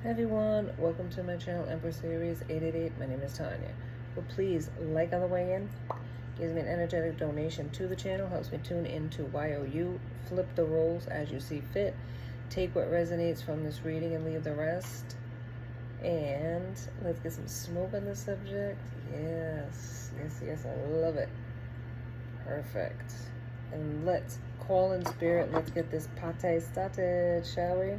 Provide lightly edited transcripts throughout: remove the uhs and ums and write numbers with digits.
Hi everyone, welcome to my channel, Empress Aries 888. My name is Tanya. But please like on the way in. Gives me an energetic donation to the channel, helps me tune into YOU. Flip the roles as you see fit. Take what resonates from this reading and leave the rest. And let's get some smoke on the subject. Yes, I love it. Perfect. And let's call in spirit. Let's get this party started, shall we?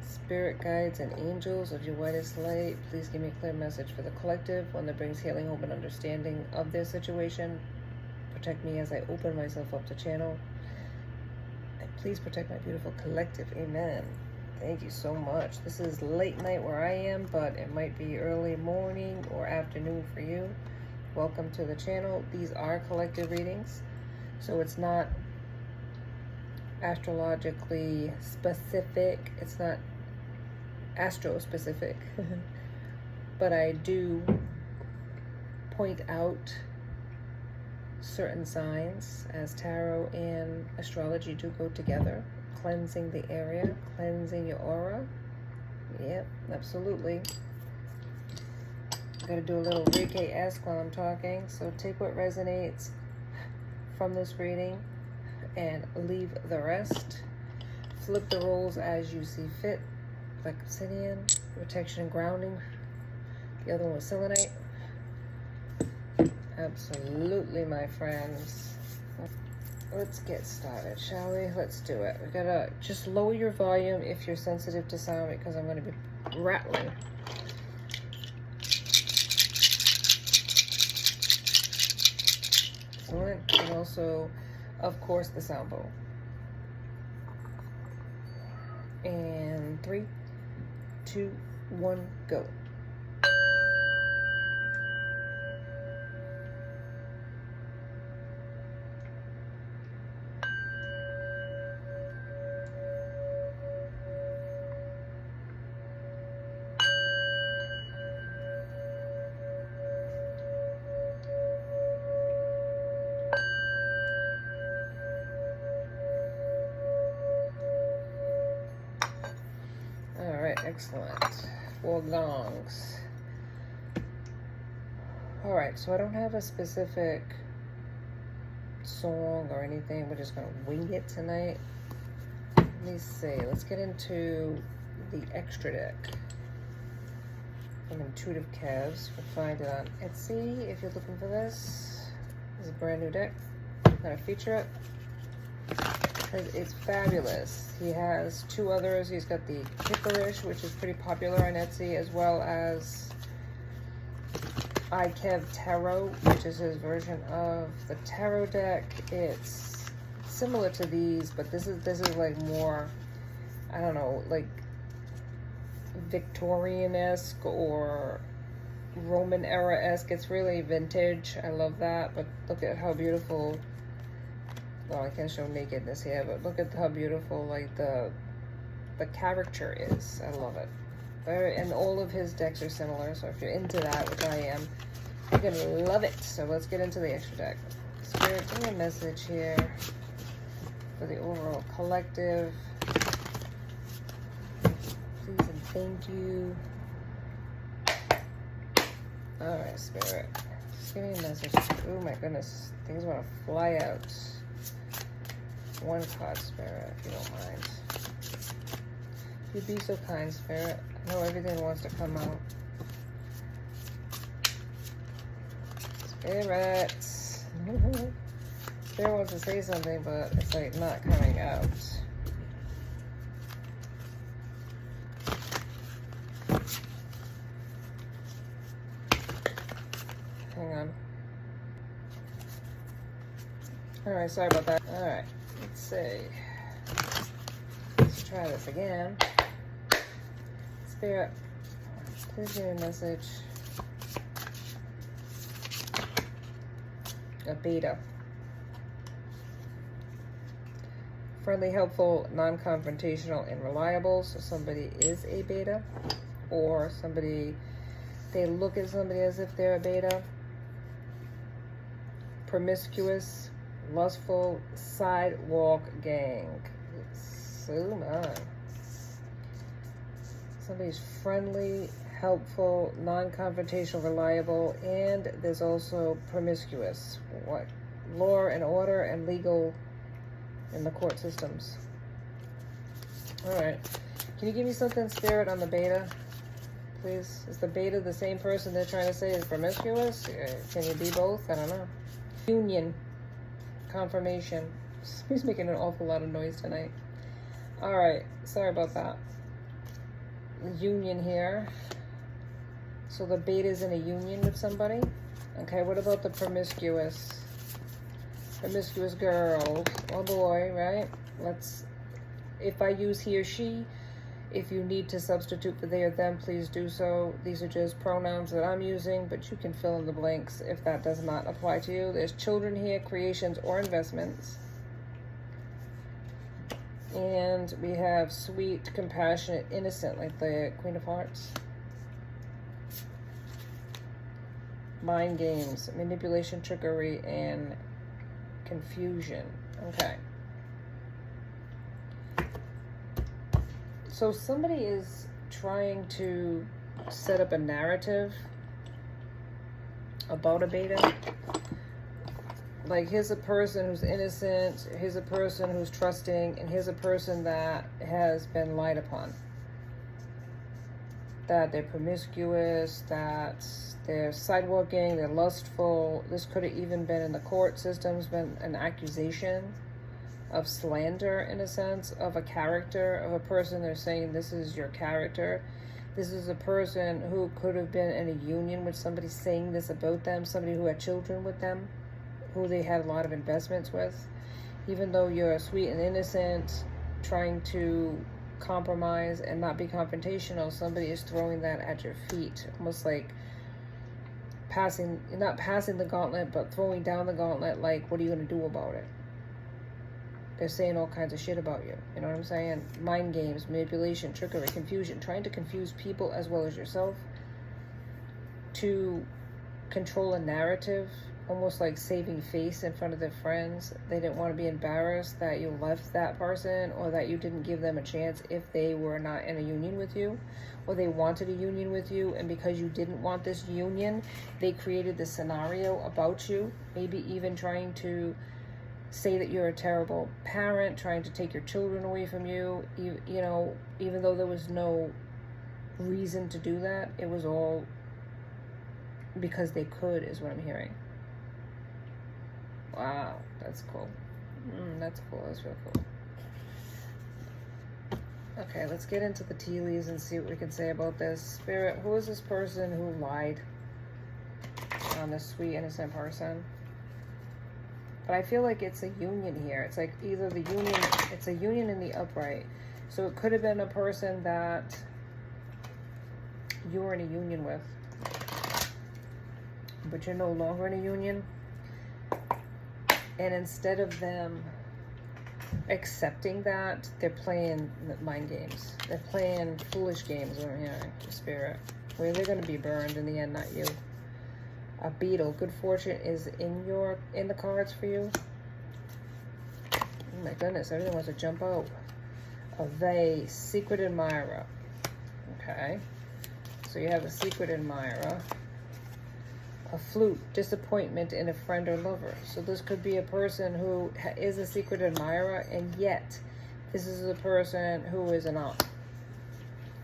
Spirit guides and angels of your whitest light, please give me a clear message for the collective, one that brings healing, hope, and understanding of their situation. Protect me as I open myself up to channel. And please protect my beautiful collective. Amen. Thank you so much. This is late night where I am, but it might be early morning or afternoon for you. Welcome to the channel. These are collective readings, so it's not astrologically specific. It's not astro specific, but I do point out certain signs, as tarot and astrology do go together. Cleansing the area, cleansing your aura. Yep, absolutely. Gotta do a little Reiki-esque while I'm talking, so take what resonates from this reading and leave the rest. Flip the roles as you see fit. Like obsidian, protection and grounding. The other one was selenite. Absolutely, my friends. Let's get started, shall we? Let's do it. We gotta just lower your volume if you're sensitive to sound, because I'm gonna be rattling. Excellent. And also, of course, the sound bowl. And 3, 2, 1, go. All right, excellent. 4 gongs. All right, so I don't have a specific song or anything. We're just gonna wing it tonight. Let me see. Let's get into the extra deck from Intuitive Calves. You can find it on Etsy if you're looking for this. This is a brand new deck. I'm gonna feature it because it's fabulous. He has 2 others. He's got the Kipperish, which is pretty popular on Etsy, as well as Kev Tarot, which is his version of the tarot deck. It's similar to these, but this is like more, I don't know, like Victorian-esque or Roman era-esque. It's really vintage. I love that. But look at how beautiful. Well, I can't show nakedness here, but look at how beautiful like the caricature is. I love it. And all of his decks are similar, so if you're into that, which I am, you're gonna love it. So let's get into the extra deck. Spirit, give me a message here for the overall collective. Please and thank you. All right, Spirit, just give me a message. Oh my goodness, things want to fly out. 1 card, Spirit, if you don't mind. You'd be so kind, Spirit. I know everything wants to come out. Spirit. Spirit wants to say something, but it's like not coming out. Hang on. Alright, sorry about that. Alright, let's see. Let's try this again. Spirit, please give me a message. A beta. Friendly, helpful, non-confrontational, and reliable. So somebody is a beta, or somebody, they look at somebody as if they're a beta. Promiscuous, lustful, sidewalk gang. So on. Somebody's friendly, helpful, non-confrontational, reliable, and there's also promiscuous. What? Law and order and legal in the court systems. All right. Can you give me something, Spirit, on the beta, please? Is the beta the same person they're trying to say is promiscuous? Can you be both? I don't know. Union. Confirmation. He's making an awful lot of noise tonight. All right. Sorry about that. Union here. So the beta's in a union with somebody. Okay, what about the promiscuous? Promiscuous girl or boy, right? If I use he or she, if you need to substitute for they or them, please do so. These are just pronouns that I'm using, but you can fill in the blanks if that does not apply to you. There's children here, creations or investments. And we have sweet, compassionate, innocent, like the Queen of Hearts. Mind games, manipulation, trickery, and confusion. Okay. So somebody is trying to set up a narrative about a beta. Like, here's a person who's innocent, here's a person who's trusting, and here's a person that has been lied upon. That they're promiscuous, that they're sidewalking, they're lustful. This could have even been in the court systems, been an accusation of slander, in a sense, of a character, of a person. They're saying this is your character. This is a person who could have been in a union with somebody saying this about them, somebody who had children with them, who they had a lot of investments with. Even though you're sweet and innocent, trying to compromise and not be confrontational, somebody is throwing that at your feet, almost like not passing the gauntlet, but throwing down the gauntlet, like, what are you going to do about it? They're saying all kinds of shit about you. You know what I'm saying? Mind games, manipulation, trickery, confusion, trying to confuse people as well as yourself to control a narrative, almost like saving face in front of their friends. They didn't want to be embarrassed that you left that person, or that you didn't give them a chance if they were not in a union with you, or they wanted a union with you, and because you didn't want this union, they created this scenario about you, maybe even trying to say that you're a terrible parent, trying to take your children away from you, you know, even though there was no reason to do that. It was all because they could, is what I'm hearing. Wow, that's cool. That's cool. That's real cool. Okay, let's get into the tea leaves and see what we can say about this. Spirit, who is this person who lied on this sweet, innocent person? But I feel like it's a union here. It's like either the union, it's a union in the upright. So it could have been a person that you were in a union with, but you're no longer in a union. And instead of them accepting that, they're playing mind games. They're playing foolish games, what I'm hearing, Spirit, where they're going to be burned in the end, not you. A beetle. Good fortune is in the cards for you. Oh my goodness, everything wants to jump out. A vase. Secret admirer. Okay. So you have a secret admirer. A flute. Disappointment in a friend or lover. So this could be a person who is a secret admirer, and yet this is a person who is an aunt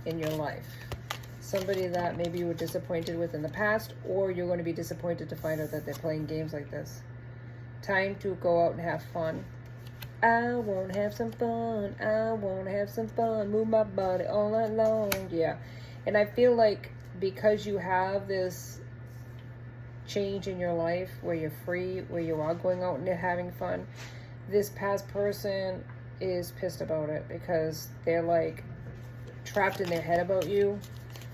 in your life. Somebody that maybe you were disappointed with in the past, or you're going to be disappointed to find out that they're playing games like this. Time to go out and have fun. I want to have some fun. I want to have some fun. Move my body all night long. Yeah. And I feel like because you have this change in your life where you're free, where you are going out and having fun, this past person is pissed about it because they're like trapped in their head about you,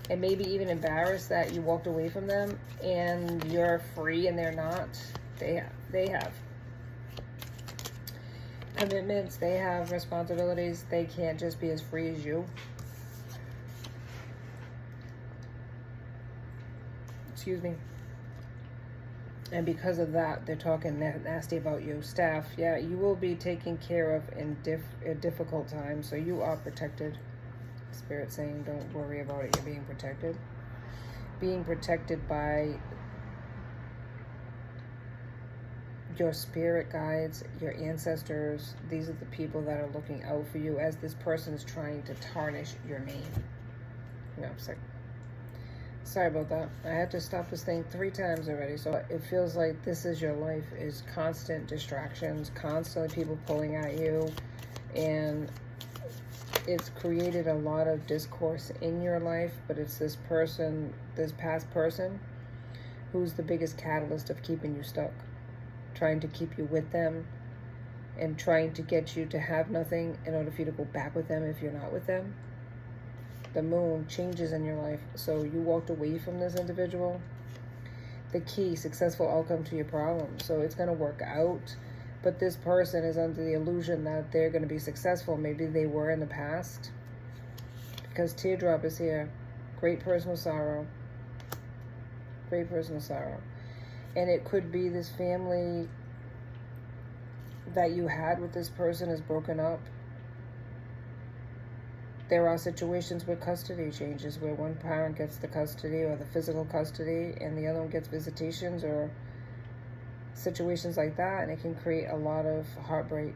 and maybe even embarrassed that you walked away from them and you're free and they're not. They have commitments, they have responsibilities. They can't just be as free as you. Excuse me. And because of that, they're talking nasty about you. Staff, yeah, you will be taken care of in a difficult time, so you are protected. Spirit saying don't worry about it, you're being protected. Being protected by your spirit guides, your ancestors. These are the people that are looking out for you as this person is trying to tarnish your name. No, sorry about that. I had to stop this thing 3 times already. So it feels like this is your life, is constant distractions, constantly people pulling at you. And it's created a lot of discourse in your life, but it's this person, this past person, who's the biggest catalyst of keeping you stuck, trying to keep you with them and trying to get you to have nothing in order for you to go back with them if you're not with them. The moon changes in your life, so you walked away from this individual. The key, successful outcome to your problem. So it's going to work out, but this person is under the illusion that they're going to be successful. Maybe they were in the past, because teardrop is here. Great personal sorrow. Great personal sorrow. And it could be this family that you had with this person is broken up. There are situations where custody changes, where one parent gets the custody or the physical custody and the other one gets visitations, or situations like that, and it can create a lot of heartbreak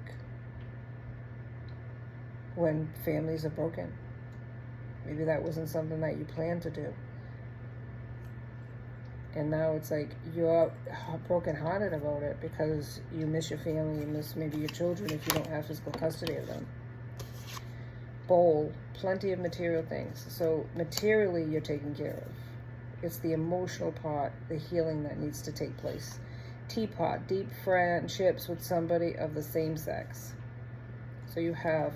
when families are broken. Maybe that wasn't something that you planned to do. And now it's like you're brokenhearted about it because you miss your family, you miss maybe your children if you don't have physical custody of them. Bowl, plenty of material things. So materially you're taken care of. It's the emotional part, the healing that needs to take place. Teapot, deep friendships with somebody of the same sex. So you have,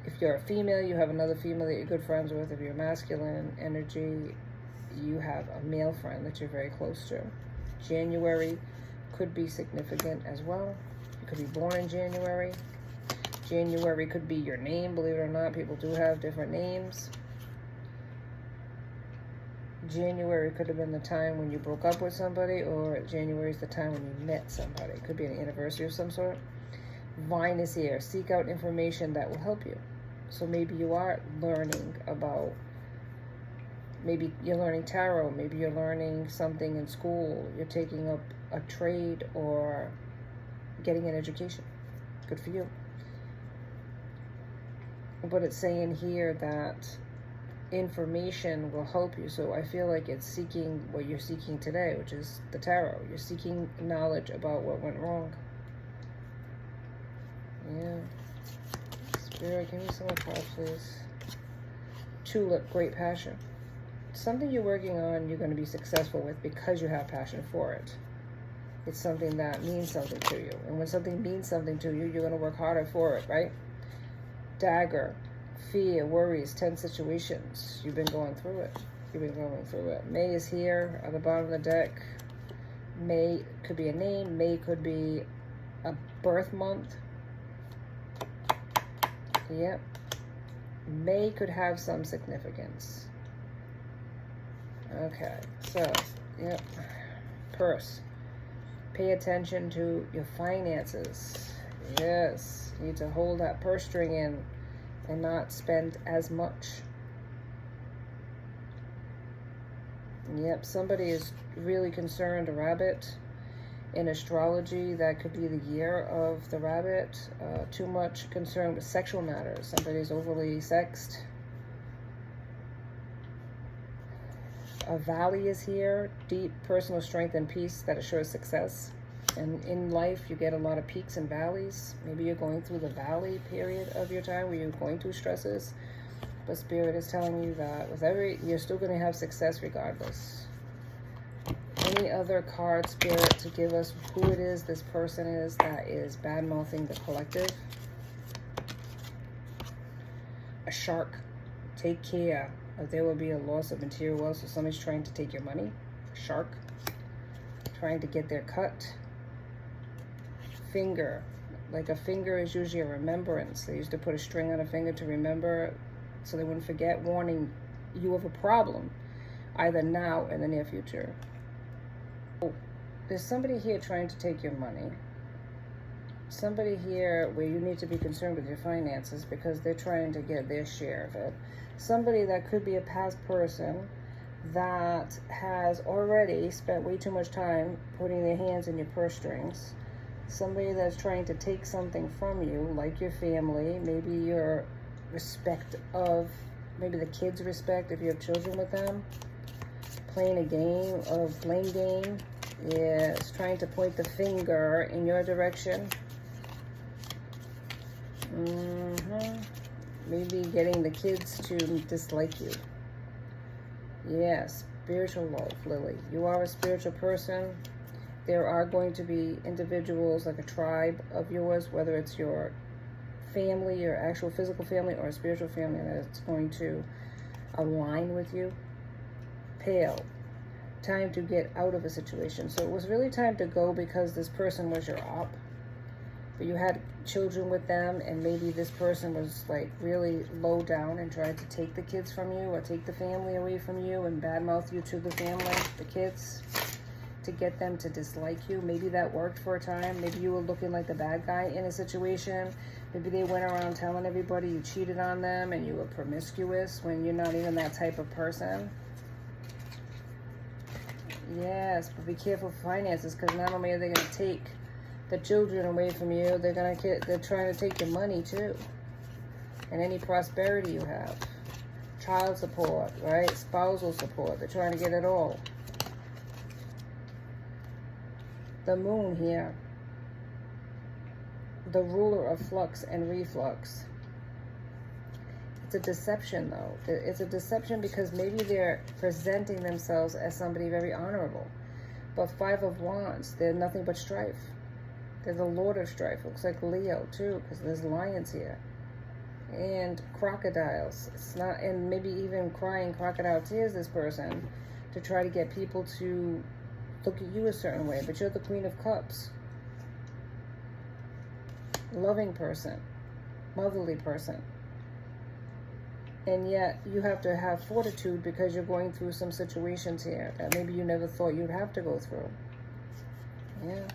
if you're a female, you have another female that you're good friends with. If you're masculine energy, you have a male friend that you're very close to. January could be significant as well. You could be born in January. January could be your name, believe it or not. People do have different names. January could have been the time when you broke up with somebody, or January is the time when you met somebody. It could be an anniversary of some sort. Vine is here. Seek out information that will help you. So maybe you are learning about, maybe you're learning tarot, maybe you're learning something in school, you're taking up a trade or getting an education. Good for you. But it's saying here that information will help you. So I feel like it's seeking what you're seeking today, which is the tarot. You're seeking knowledge about what went wrong. Yeah. Spirit, give me some more cards, please. Tulip, great passion. Something you're working on, you're going to be successful with because you have passion for it. It's something that means something to you. And when something means something to you, you're going to work harder for it, right? Dagger, fear, worries, tense situations. You've been going through it. You've been going through it. May is here at the bottom of the deck. May could be a name. May could be a birth month. Yep. May could have some significance. Okay, so, yep. Purse. Pay attention to your finances. Yes, you need to hold that purse string in and not spend as much. Yep, somebody is really concerned, a rabbit. In astrology, that could be the year of the rabbit. Too much concern with sexual matters. Somebody's overly sexed. A valley is here. Deep personal strength and peace that assures success. And in life, you get a lot of peaks and valleys. Maybe you're going through the valley period of your time where you're going through stresses. But Spirit is telling you that you're still going to have success regardless. Any other card, Spirit, to give us who it is this person is that is bad-mouthing the collective? A shark. Take care. There will be a loss of material wealth, so somebody's trying to take your money. Shark. Trying to get their cut. Finger. Like a finger is usually a remembrance. They used to put a string on a finger to remember so they wouldn't forget, warning you of a problem, either now or in the near future. Oh, there's somebody here trying to take your money. somebody here where you need to be concerned with your finances because they're trying to get their share of it. Somebody that could be a past person that has already spent way too much time putting their hands in your purse strings. Somebody that's trying to take something from you, like your family, maybe your respect of, maybe the kids' respect if you have children with them, playing a game or blame game. Yes, trying to point the finger in your direction. Maybe getting the kids to dislike you. Yes, spiritual love, Lily. You are a spiritual person. There are going to be individuals, like a tribe of yours, whether it's your family, your actual physical family, or a spiritual family that's going to align with you. Pale. Time to get out of a situation. So it was really time to go because this person was your op. But you had children with them, and maybe this person was like really low down and tried to take the kids from you or take the family away from you and badmouth you to the family, the kids, to get them to dislike you. Maybe that worked for a time. Maybe you were looking like the bad guy in a situation. Maybe they went around telling everybody you cheated on them and you were promiscuous when you're not even that type of person. Yes, but be careful for finances, because not only are they going to take the children away from you, they're trying to take your money too, and any prosperity you have, child support, right, spousal support. They're trying to get it all. The moon here, the ruler of flux and reflux. It's a deception, though. It's a deception because maybe they're presenting themselves as somebody very honorable. But Five of Wands, they're nothing but strife. They're the Lord of Strife. Looks like Leo, too, because there's lions here. And crocodiles. It's not, and maybe even crying crocodile tears, this person, to try to get people to look at you a certain way. But you're the Queen of Cups. Loving person. Motherly person. And yet you have to have fortitude because you're going through some situations here that maybe you never thought you'd have to go through. Yeah.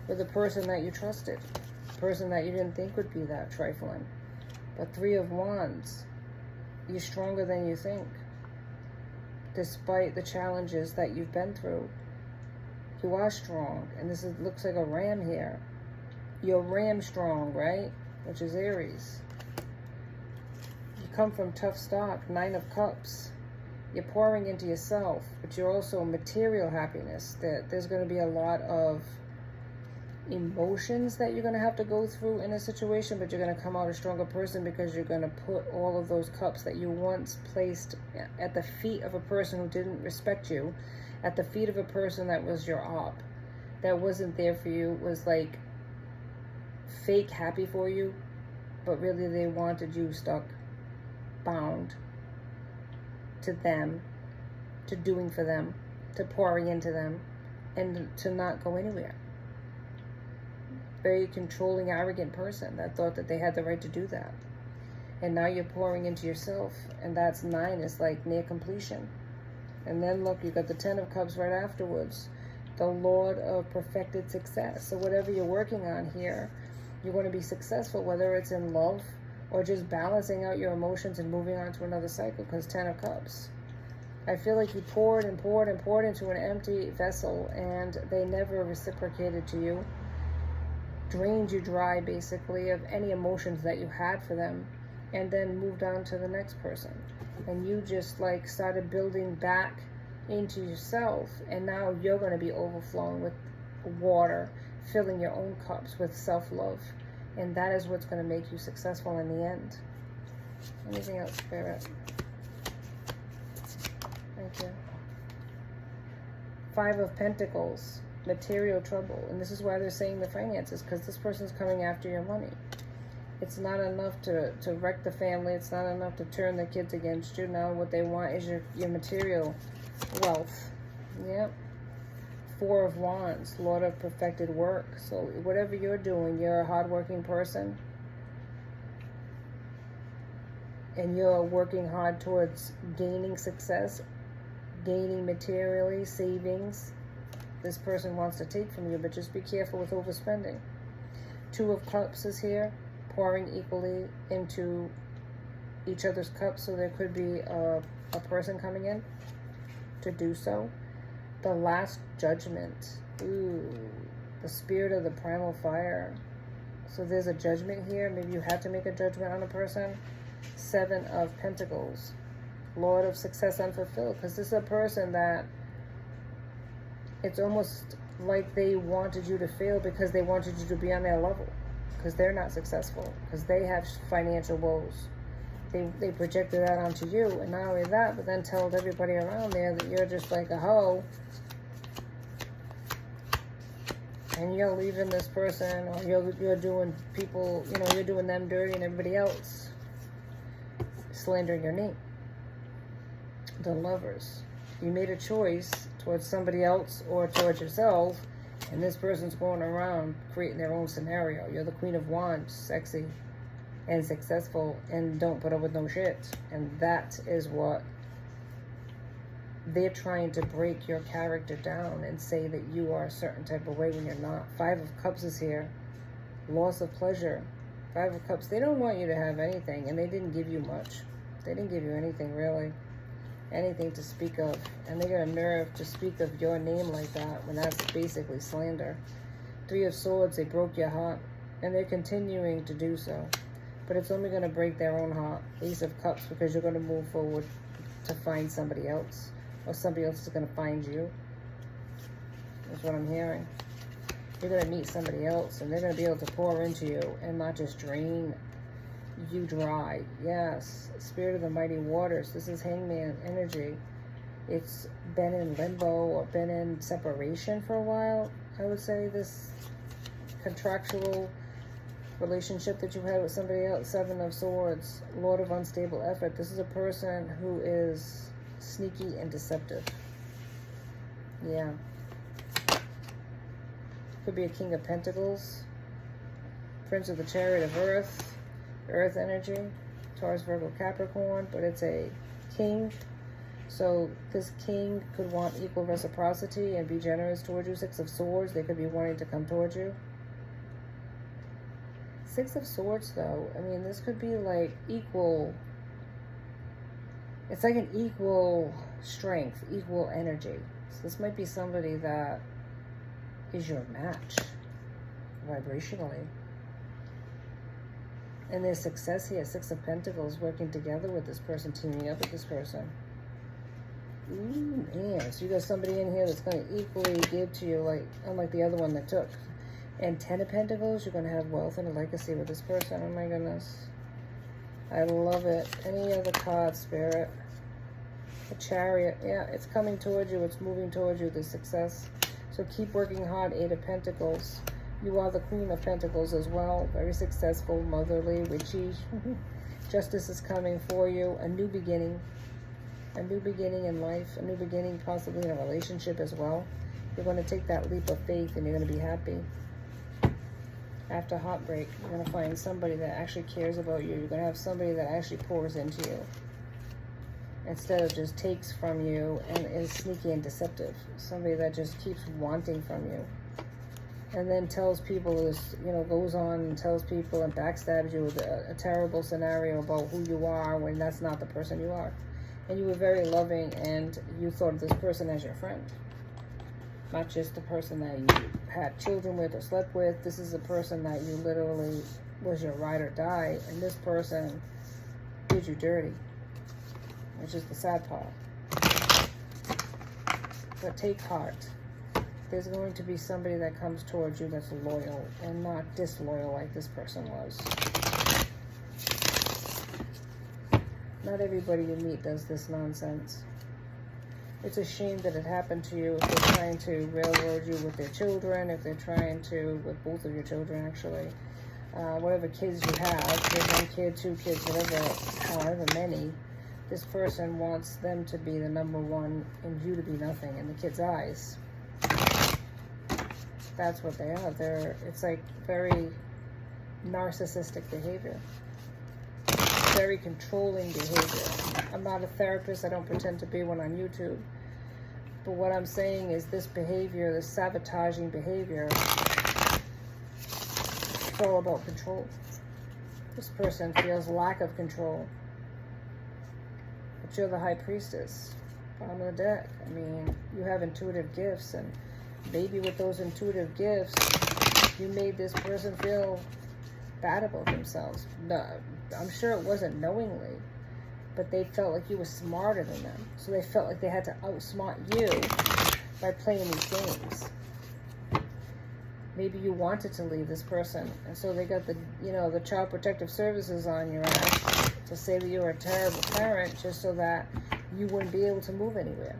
With a person that you trusted. A person that you didn't think would be that trifling. But Three of Wands. You're stronger than you think. Despite the challenges that you've been through. You are strong. And this looks like a ram here. You're ram strong, right? Which is Aries. Come from tough stock. Nine of Cups. You're pouring into yourself, but you're also material happiness. That there's going to be a lot of emotions that you're going to have to go through in a situation, but you're going to come out a stronger person because you're going to put all of those cups that you once placed at the feet of a person who didn't respect you, at the feet of a person that was your op, that wasn't there for you, was like fake happy for you, but really they wanted you stuck, bound to them, to doing for them, to pouring into them, and to not go anywhere. Very controlling, arrogant person that thought that they had the right to do that. And now you're pouring into yourself, and that's 9 is like near completion. And then look, you got the 10 of Cups right afterwards, the Lord of perfected success. So whatever you're working on here, you're going to be successful, whether it's in love or just balancing out your emotions and moving on to another cycle, because 10 of Cups. I feel like you poured and poured and poured into an empty vessel, and they never reciprocated to you. Drained you dry, basically, of any emotions that you had for them, and then moved on to the next person. And you just like started building back into yourself, and now you're going to be overflowing with water, filling your own cups with self-love. And that is what's going to make you successful in the end. Anything else, Spirit? Thank you. 5 of Pentacles. Material trouble. And this is why they're saying the finances, because this person's coming after your money. It's not enough to wreck the family. It's not enough to turn the kids against you. Now what they want is your material wealth. Yep. 4 of Wands, Lord of perfected work. So whatever you're doing, you're a hardworking person, and you're working hard towards gaining success, gaining materially, savings. This person wants to take from you, but just be careful with overspending. Two of Cups is here, pouring equally into each other's cups. So there could be a person coming in to do so. The Last Judgment. Ooh, the Spirit of the Primal Fire. So there's a judgment here. Maybe you had to make a judgment on a person. Seven of Pentacles. Lord of Success Unfulfilled. Because this is a person that it's almost like they wanted you to fail because they wanted you to be on their level. Because they're not successful. Because they have financial woes. They projected that onto you. And not only that, but then told everybody around there that you're just like a hoe. And you're leaving this person, or you're doing people, you know, you're doing them dirty and everybody else slandering your name. The Lovers. You made a choice towards somebody else or towards yourself, and this person's going around creating their own scenario. You're the Queen of Wands, sexy and successful, and don't put up with no shit. And that is what they're trying to break your character down and say that you are a certain type of way when you're not. Five of Cups is here. Loss of pleasure. Five of Cups. They don't want you to have anything, and they didn't give you much. They didn't give you anything, really. Anything to speak of. And they got a nerve to speak of your name like that when that's basically slander. Three of Swords. They broke your heart, and they're continuing to do so. But it's only going to break their own heart. Ace of Cups, because you're going to move forward to find somebody else. Or somebody else is going to find you. That's what I'm hearing. You're going to meet somebody else, and they're going to be able to pour into you and not just drain you dry. Yes. Spirit of the Mighty Waters. This is Hangman energy. It's been in limbo or been in separation for a while, I would say. This contractual relationship that you had with somebody else. Seven of Swords. Lord of Unstable Effort. This is a person who is sneaky and deceptive. Yeah. Could be a King of Pentacles. Prince of the Chariot of Earth. Earth energy. Taurus, Virgo, Capricorn. But it's a king. So this king could want equal reciprocity and be generous towards you. Six of Swords. They could be wanting to come towards you. Six of Swords, though. I mean, this could be like equal. It's like an equal strength, equal energy. So this might be somebody that is your match vibrationally. And there's success here. Six of Pentacles, working together with this person, teaming up with this person. Ooh, man. So you got somebody in here that's going to equally give to you, like unlike the other one that took. And Ten of Pentacles, you're going to have wealth and a legacy with this person. Oh my goodness. I love it. Any other card, Spirit? A Chariot. Yeah, it's coming towards you. It's moving towards you, the success. So keep working hard. Eight of Pentacles. You are the Queen of Pentacles as well. Very successful, motherly, witchy. Justice is coming for you. A new beginning. A new beginning in life. A new beginning possibly in a relationship as well. You're going to take that leap of faith and you're going to be happy. After heartbreak, you're going to find somebody that actually cares about you. You're going to have somebody that actually pours into you instead of just takes from you and is sneaky and deceptive. Somebody that just keeps wanting from you and then tells people this, you know, goes on and tells people and backstabs you with a terrible scenario about who you are when that's not the person you are. And you were very loving and you thought of this person as your friend. Not just the person that you had children with or slept with. This is a person that you literally was your ride or die. And this person did you dirty. Which is the sad part. But take heart. There's going to be somebody that comes towards you that's loyal and not disloyal like this person was. Not everybody you meet does this nonsense. It's a shame that it happened to you if they're trying to railroad you with their children, if they're trying to, with both of your children actually. Whatever kids you have, there's one kid, two kids, whatever, however many, this person wants them to be the number one and you to be nothing in the kid's eyes. That's what they are. It's like very narcissistic behavior. Very controlling behavior. I'm not a therapist. I don't pretend to be one on YouTube. But what I'm saying is this behavior, this sabotaging behavior, It's all about control. This person feels lack of control. But you're the High Priestess. Bottom of the deck. I mean, you have intuitive gifts, and maybe with those intuitive gifts, you made this person feel bad about themselves. No, I'm sure it wasn't knowingly, but they felt like you were smarter than them. So they felt like they had to outsmart you by playing these games. Maybe you wanted to leave this person, and so they got the, the Child Protective Services on your ass to say that you were a terrible parent, just so that you wouldn't be able to move anywhere.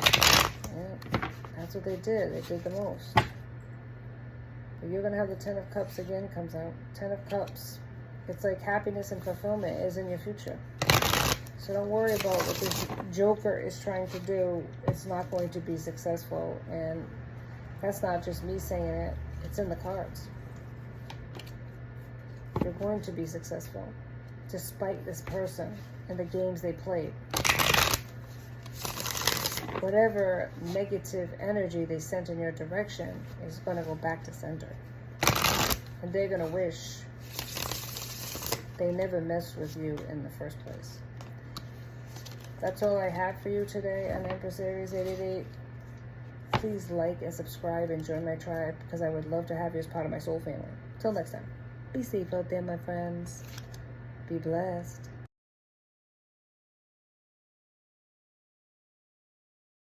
Yeah, that's what they did. They did the most. But you're going to have the Ten of Cups again comes out. Ten of Cups. It's like happiness and fulfillment is in your future. So don't worry about what this Joker is trying to do. It's not going to be successful. And that's not just me saying it. It's in the cards. You're going to be successful, despite this person and the games they played. Whatever negative energy they sent in your direction is going to go back to sender. And they're going to wish they never messed with you in the first place. That's all I have for you today on Empress Aries 888. Please like and subscribe and join my tribe, because I would love to have you as part of my soul family. Till next time, be safe out there, my friends. Be blessed.